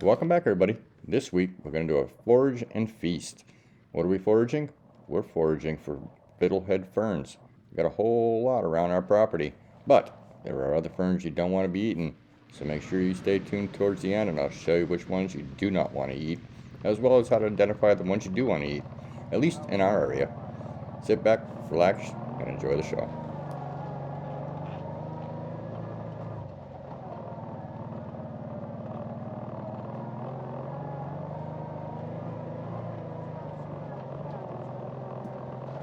Welcome back, everybody. This week we're going to do a Forage and Feast. What are we foraging? We're foraging for Fiddlehead ferns. We've got a whole lot around our property, but there are other ferns you don't want to be eating, so make sure you stay tuned towards the end and I'll show you which ones you do not want to eat, as well as how to identify the ones you do want to eat, at least in our area. Sit back, relax, and enjoy the show.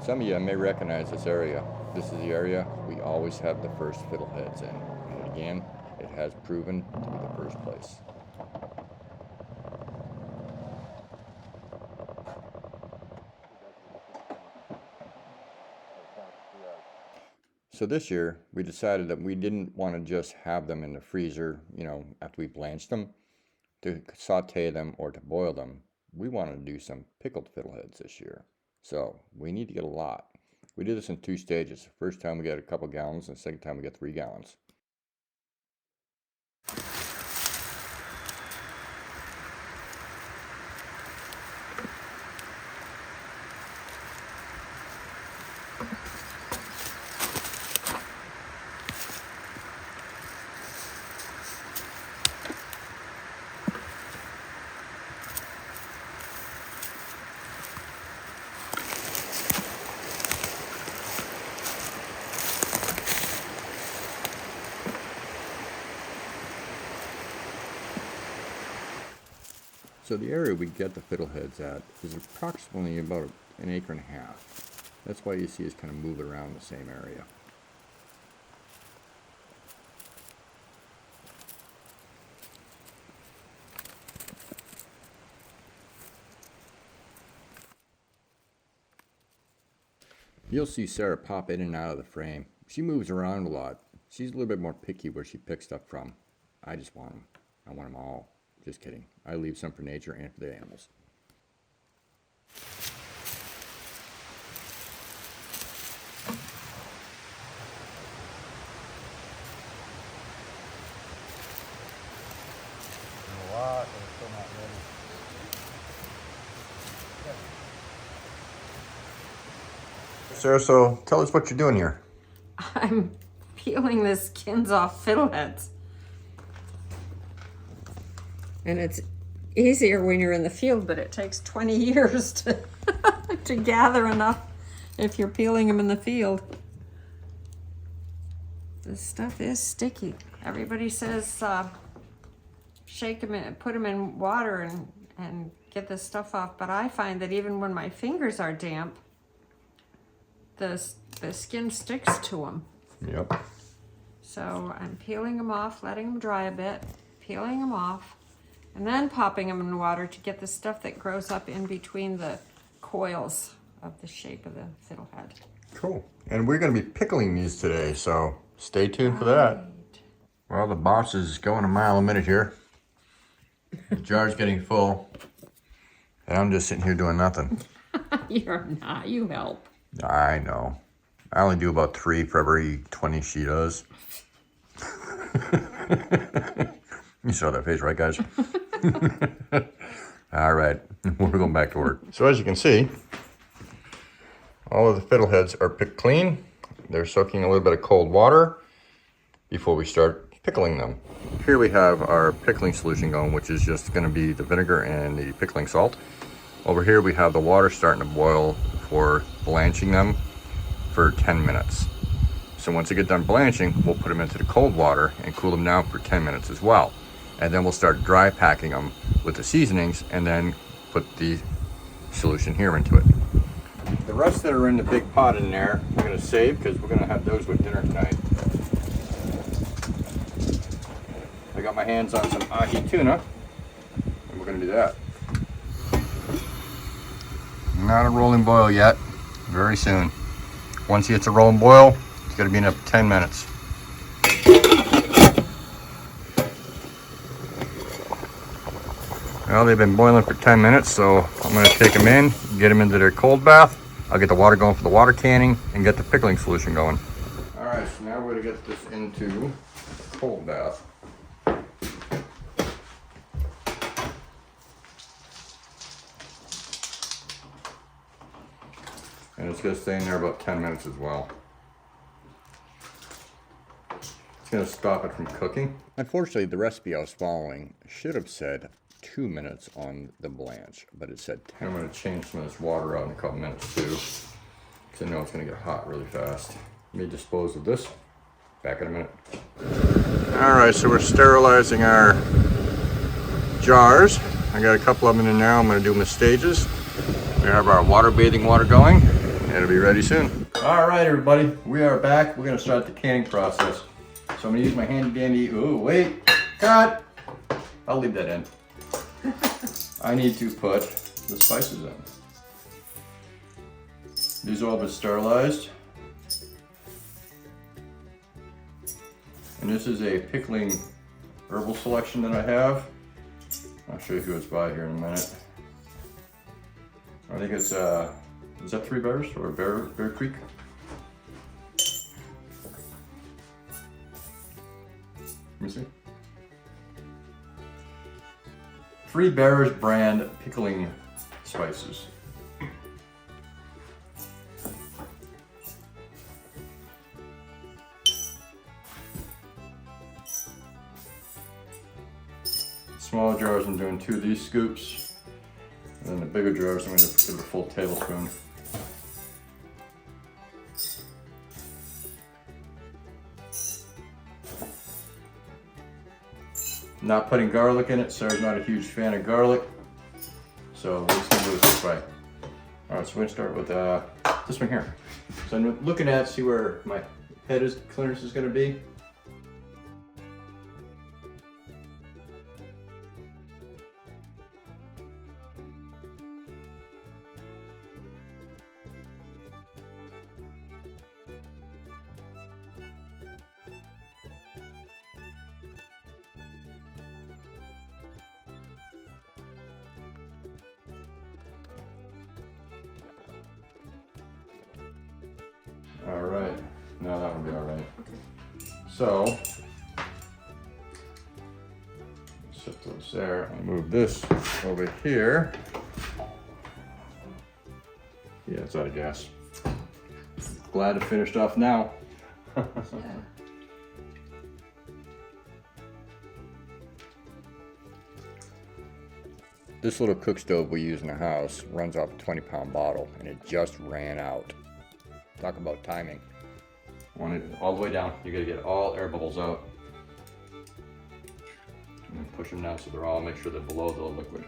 Some of you may recognize this area. This is the area we always have the first fiddleheads in. And again, it has proven to be the first place. So this year, we decided that we didn't want to just have them in the freezer, after we blanched them, to saute them or to boil them. We wanted to do some pickled fiddleheads this year. So we need to get a lot. We do this in 2 stages. The first time we get a couple gallons, and the second time we get 3 gallons. So the area we get the fiddleheads at is approximately about 1.5 acres. That's why you see us kind of move around the same area. You'll see Sarah pop in and out of the frame. She moves around a lot. She's a little bit more picky where she picks stuff from. I just want them. I want them all. Just kidding. I leave some for nature and for the animals. A lot, but it's still not ready. Sarah, so tell us what you're doing here. I'm peeling the skins off fiddleheads. And it's easier when you're in the field, but it takes 20 years to, to gather enough if you're peeling them in the field. This stuff is sticky. Everybody says shake them and put them in water and get this stuff off, but I find that even when my fingers are damp, the skin sticks to them. Yep. So I'm peeling them off, letting them dry a bit, peeling them off, and then popping them in water to get the stuff that grows up in between the coils of the shape of the fiddlehead. Cool. And we're going to be pickling these today, so stay tuned for that. Well, the boss is going a mile a minute here. The jar's getting full, and I'm just sitting here doing nothing. You're not. You help. I know. I only do about 3 for every 20 she does. You saw that face, right, guys? All right, we're going back to work. So as you can see, all of the fiddleheads are picked clean. They're soaking a little bit of cold water before we start pickling them. Here we have our pickling solution going, which is just going to be the vinegar and the pickling salt. Over here we have the water starting to boil for blanching them for 10 minutes. So once they get done blanching, we'll put them into the cold water and cool them down for 10 minutes as well. And then we'll start dry packing them with the seasonings and then put the solution here into it. The rest that are in the big pot in there, we're going to save because we're going to have those with dinner tonight. I got my hands on some ahi tuna, and we're going to do that. Not a rolling boil yet, very soon. Once he hits a rolling boil, it's going to be in up 10 minutes. Well, they've been boiling for 10 minutes, so I'm going to take them in, get them into their cold bath. I'll get the water going for the water canning and get the pickling solution going. All right, so now we're going to get this into cold bath. And it's gonna stay in there about 10 minutes as well. It's gonna stop it from cooking. Unfortunately, the recipe I was following should have said 2 minutes on the blanch, but it said 10. I'm gonna change some of this water out in a couple minutes too, because I know it's gonna get hot really fast. Let me dispose of this. Back in a minute. All right, so we're sterilizing our jars. I got a couple of them in now. I'm gonna do them in stages. We have our water bathing water going. It'll be ready soon. All right, everybody, we are back. We're gonna start the canning process. So I'm gonna use my handy dandy, ooh, wait, cut. I'll leave that in. I need to put the spices in. These have all been sterilized. And this is a pickling herbal selection that I have. I'll show you who it's by here in a minute. I think it's, is that Three Bears or Bear Creek? Let me see. Three Bears brand pickling spices. Smaller jars, I'm doing 2 of these scoops. And then the bigger jars, I'm going to give it a full tablespoon. Not putting garlic in it. Sarah's not a huge fan of garlic. So we're just going to do it this way. Alright, so we're going to start with this one here. So I'm looking at, see where my head clearance is going to be. All right, now that would be all right. So, set those there. I'll move this over here. Yeah, it's out of gas. Glad to finish off now. This little cook stove we use in the house runs off a 20-pound bottle, and it just ran out. Talk about timing. Want it all the way down. You gotta get all air bubbles out. And push them down so they're all, make sure they're below the liquid.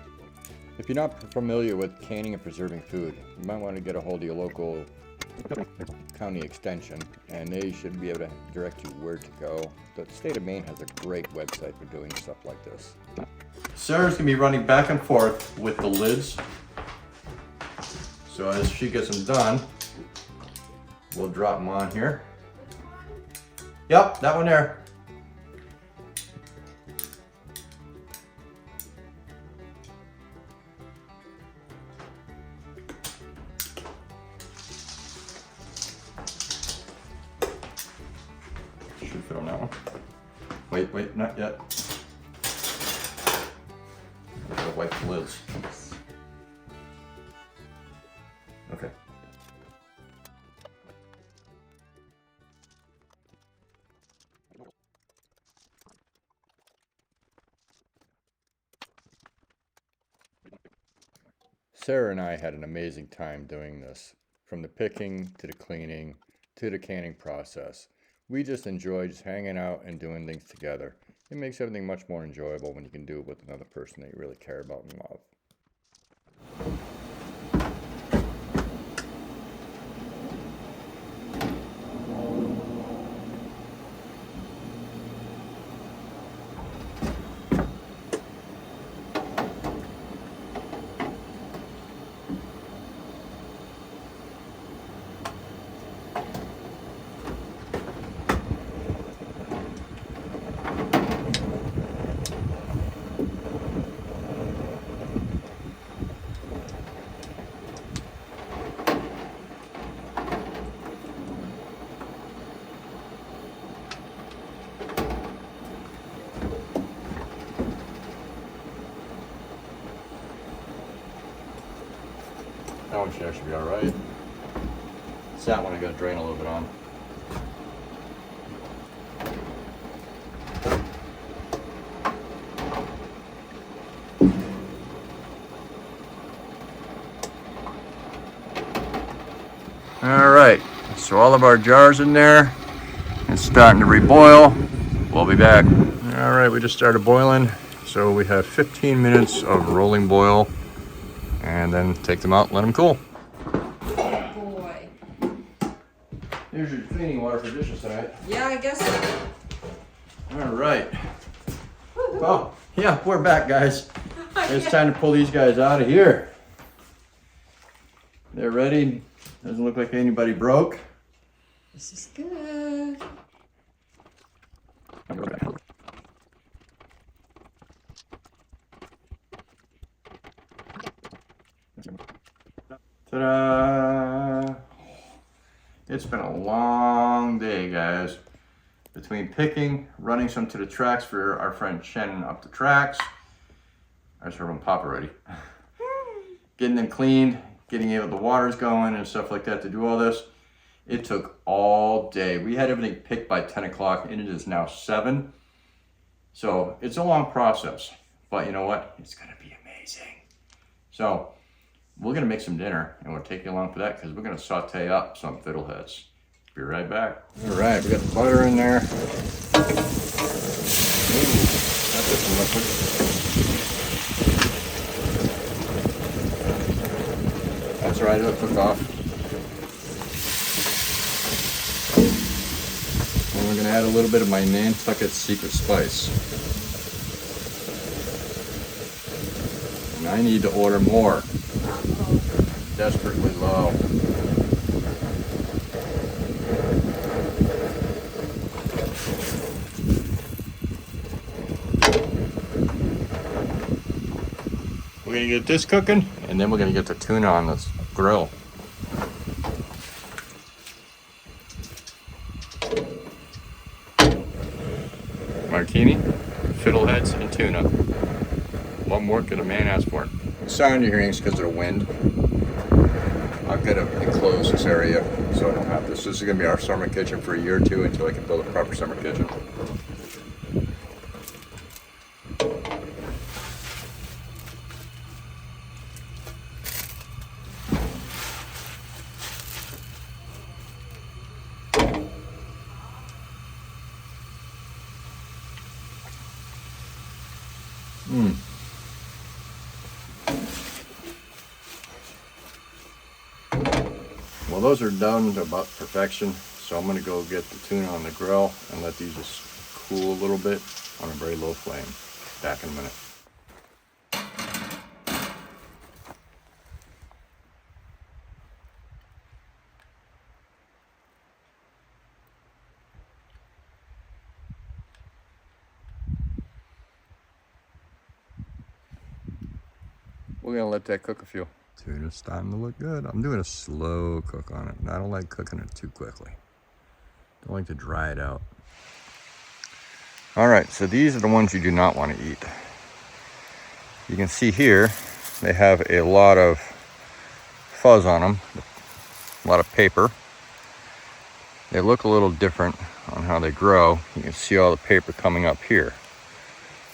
If you're not familiar with canning and preserving food, you might want to get a hold of your local county extension, and they should be able to direct you where to go. The state of Maine has a great website for doing stuff like this. Sarah's gonna be running back and forth with the lids. So as she gets them done, we'll drop them on here. Yep, that one there. Should fit on that one. Wait, not yet. I'm gonna wipe the lids. Okay. Sarah and I had an amazing time doing this, from the picking to the cleaning to the canning process. We just enjoy just hanging out and doing things together. It makes everything much more enjoyable when you can do it with another person that you really care about and love. That one should actually be all right. It's that one I gotta drain a little bit on. All right, so all of our jars in there. It's starting to reboil. We'll be back. All right, we just started boiling. So we have 15 minutes of rolling boil and then take them out and let them cool. Oh boy. Here's your cleaning water for dishes tonight. Yeah, I guess so. All right. Oh, yeah, we're back, guys. It's time to pull these guys out of here. They're ready. Doesn't look like anybody broke. This is good. Ta-da! It's been a long day, guys. Between picking, running some to the tracks for our friend Shannon up the tracks. I just heard them pop already. Getting them cleaned, getting the waters going and stuff like that to do all this. It took all day. We had everything picked by 10 o'clock and it is now 7. So it's a long process, but you know what? It's gonna be amazing. So we're gonna make some dinner and we'll take you along for that because we're gonna saute up some fiddleheads. Be right back. All right, we got the butter in there. Ooh, that's just some liquid. That's all right, it'll cook off. And we're gonna add a little bit of my Nantucket secret spice. And I need to order more. Desperately low. We're gonna get this cooking, and then we're gonna get the tuna on this grill. Martini, fiddleheads, and tuna. What more could a man ask for? Sound you're hearing is because of the wind. I've got to enclose this area so I don't have this. This is gonna be our summer kitchen for a year or two until I can build a proper summer kitchen. Well, those are done to about perfection, so I'm going to go get the tuna on the grill and let these just cool a little bit on a very low flame. Back in a minute. We're going to let that cook a few. Tuna's starting to look good. I'm doing a slow cook on it. I don't like cooking it too quickly. Don't like to dry it out. All right, so these are the ones you do not want to eat. You can see here, they have a lot of fuzz on them, a lot of paper. They look a little different on how they grow. You can see all the paper coming up here.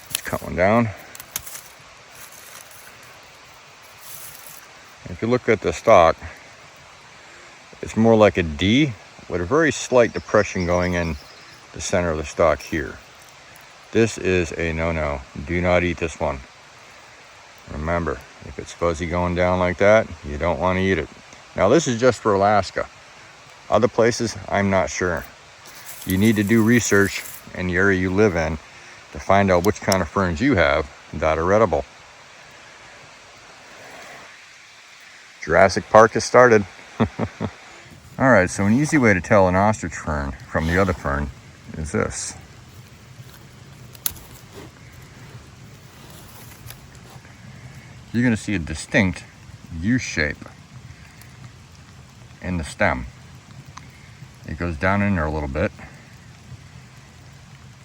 Let's cut one down. If you look at the stalk, it's more like a D with a very slight depression going in the center of the stalk here. This is a no-no. Do not eat this one. Remember, if it's fuzzy going down like that, you don't want to eat it. Now this is just for Alaska. Other places, I'm not sure. You need to do research in the area you live in to find out which kind of ferns you have that are edible. Jurassic Park has started. All right, so an easy way to tell an ostrich fern from the other fern is this. You're going to see a distinct U shape in the stem. It goes down in there a little bit,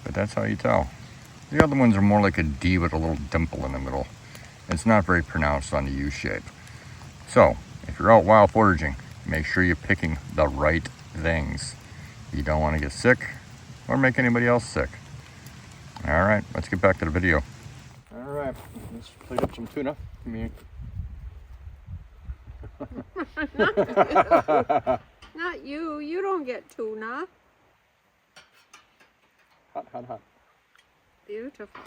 but that's how you tell. The other ones are more like a D with a little dimple in the middle. It's not very pronounced on the U shape. So, if you're out wild foraging, Make sure you're picking the right things. You don't want to get sick or make anybody else sick. All right, let's get back to the video. All right, let's plate up some tuna. Not you. You don't get tuna. Hot, hot, hot. Beautiful.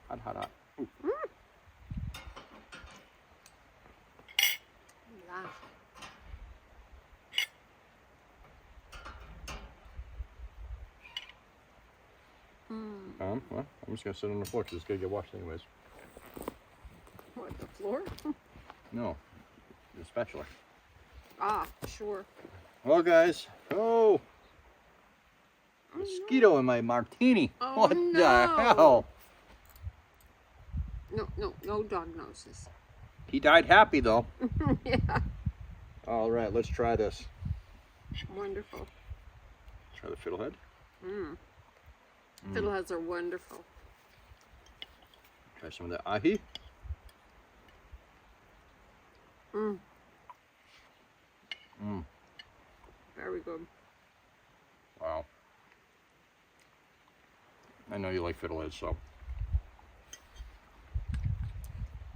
Hot, hot, hot. Yeah. Well, I'm just gonna sit on the floor because it's gonna get washed anyways. What, the floor? No, the spatula. Ah, sure. Well, guys, mosquito in my martini. Oh, What no. the hell? No diagnosis. He died happy though. Yeah. All right, let's try this. Wonderful. Try the fiddlehead. Fiddleheads are wonderful. Try some of that ahi. Very good. Wow. I know you like fiddleheads, so.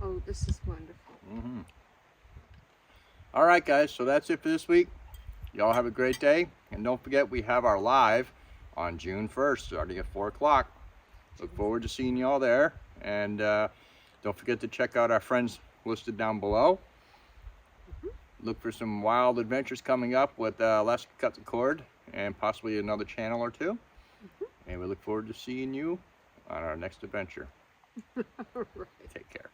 Oh, this is wonderful. All right, guys, so that's it for this week. Y'all have a great day. And don't forget, we have our live on June 1st, starting at 4 o'clock. Look forward to seeing y'all there. And don't forget to check out our friends listed down below. Look for some wild adventures coming up with Alaskan Cut the Cord and possibly another channel or two. And we look forward to seeing you on our next adventure. Right. Take care.